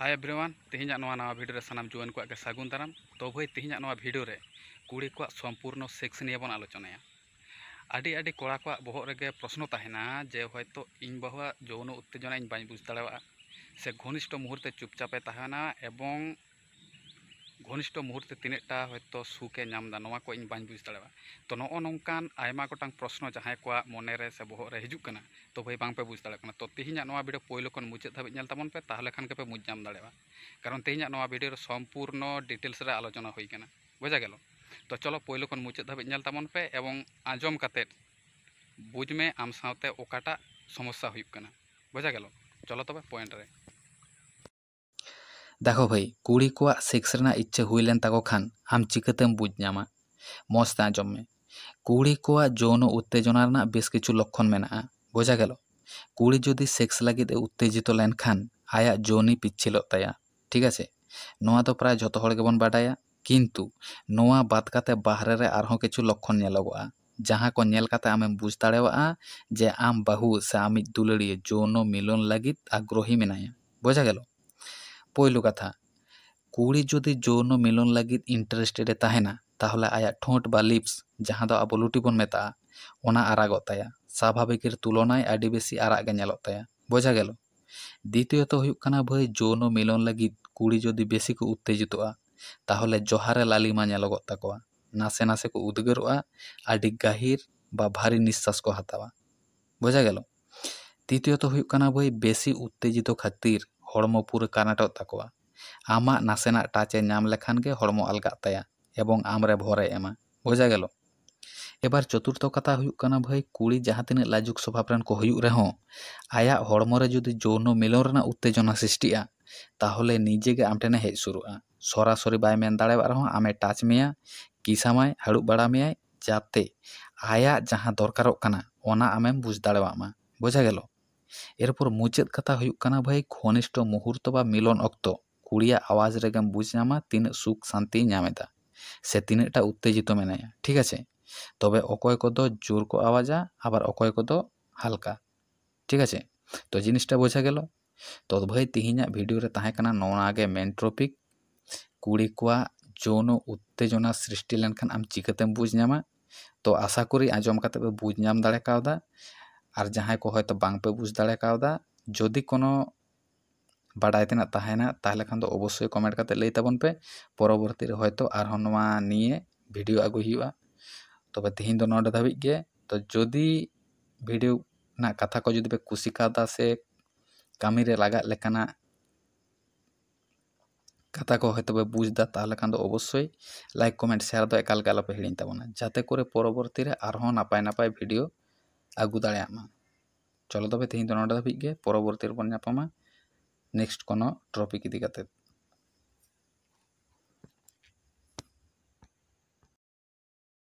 Hi everyone तेहना नवा video सानाम जुआन को सागुन दाराम तो भाई तेहना नवा भिडियो रे कुड़ी को सम्पूर्ण सेक्स निये बन आलोचनाया। आडी आडी कोड़ा को बहग रेगे प्रश्न तहना जे हयतो इन बहुआ यौन उत्तेजना इन बाई बुझ दाड़ा से घनिष्ठ मुहूर्ते चुपचापे तहना एवं घनिष्ठ मुहूर्ते तीनटा हयतो सुखे नामदा नवा को इन बाई बुझ दाड़ा। तो नो नोंकान आयमा गोटांग प्रश्न जहां को मनेरे से बहग रे हिजुग कना तो भाई बांग पे बुझ दाड़ा कना। तो तेहना नवा भिडियो पहिलो खन मुचाद धाबी नेल ताबन पे ताहले खान के पे बुझ नाम दाड़ा कारण तेहना नवा भिडियो रे सम्पूर्ण डिटेल्स रे आलोचना हुई कना बुझा गेलो। तो चलो पहिलो खन मुचाद धाबी नेल ताबन पे एवं आंजम काते बुझ में आम साथे ओकाटा समस्या हुई कना बुझा गेलो। चलो तबे पॉइंट रे देखो भाई कुड़ी को सेक्स रेना इच्छा हुई लेन ताको खान आम चिकातेम बुझ नामा मस्त आंजम में कुड़ी को यौन उत्तेजना रेना बेस किछु लक्षण मेना बुझा गेलो। कुड़ी जदि सेक्स लगिद उत्तेजित लेन खान आया यौनी पिछिलो ताया ठीक आछे नोआ तो प्राय जतो हड़ गेबन बाडाया किन्तु नोआ बात काते बाहरे रे आरहों किछु लक्षण नेलोगोआ जहाँ को नेल काते आमेम बुझ दाड़ेवाआ जे आम बाहु से आमिज दुलड़िए यौन मिलन लगिद आग्रही मेनाया बुझा गेलो। पहिलो कथा कुड़ी जदि यौन मिलन लगिद इंटरेस्टेड तहना ताहले आया ठोंट बा लिप्स जहाँ दो आबो लुटी बन मेता ओना आरागो ताया स्वाभाविकेर तुलनाय आडी बेसी आराग गे नेलोग ताया बुझा गेलो। द्वितीयत हुयुग कना भाई यौन मिलन लगिद कुड़ी जदि बेसी को उत्तेजितोआ ताहले जहारे लालिमा नेलोग ताकोआ नासे नासे को उद्गारोआ आडी गाहिर बा भारी निश्वास को हातावा बुझा गेलो। तृतीयत हुयुग कना भाई बेसी उत्तेजित खातिर हड़मो पूरा कानाटो ताकोआ आमा नासेना टाचे नाम लेखान गे हड़मो अलगाग ताया एवं आमरे भरे एमा बुझा गेलो। एबार चतुर्थ कथा हुयुग कना भाई कुड़ी जहाँ तिना लाजुक स्वभाव रेन को हुयुग रेहों आया हड़मो रे जदि यौन मिलन रेना उत्तेजना सृष्टिया ताहले निजे गे आम ठेने हेज सुरुआ सरासरि बाय मेन दाड़ेवा रेहों आमे टाच मेया किसामाय हाड़ुब बाड़ा मेयाय जाते आया जहाँ दरकारोग कना ओना आमेम बुझ दाड़ेवा मा बुझा गेलो। एरपर मुचाद कथा हुयुग कना भाई घनिष्ठ मुहूर्त बा मिलन अक्तो कुड़िया आवाज रेगेम बुझ नामा तीन सुख शांति नामेदा से तीनटा उत्तेजित मेनाया ठीक आछे। तबे अकय कोदो जोर को आवाजा आबार अकय कोदो हालका ठीक आछे। तो जिनिसटा बोझा गेलो। तो भाई तिहिना भिडियो रे ताहे कना नोना गे मेन टॉपिक कुड़ी को यौन उत्तेजना सृष्टि लेनखान आम चिकातेम बुझ नामा। तो आशा करी आंजम काते पे बुझ नाम दाड़े कावदा और जहाँ को हयतो बांग पे बुझ दाड़े कावदा जदि कोनो बाडाय तेना ताहेना ताहले खान दो अवश्य कमेंट काते लई ताबन पे परवर्ती रे हयतो आरहों नोआ निये भिडियो आगु हुयुआ। तबे तेहिन दो नोडे धाबिज गे। तो जदि भिडियो ना कथा को जदि पे कुसी कादा से कामी रे लागाग लेकाना कथा को हयतो पे बुझदा ताहले खान दो अवश्य लाइक कमेंट शेयर दो एकाल गे आलोपे हिड़िñ ताबोना जाते करे परवर्ती रे आरहों नापाय नापाय भिडियो आगु दाड़ेयाग मा। चलो तबे तेहिन दो नोडे धाबिज गे परवर्ती रे बन ᱧᱟᱯᱟᱢᱟ नेक्स्ट कोनो टॉपिक इदी काते।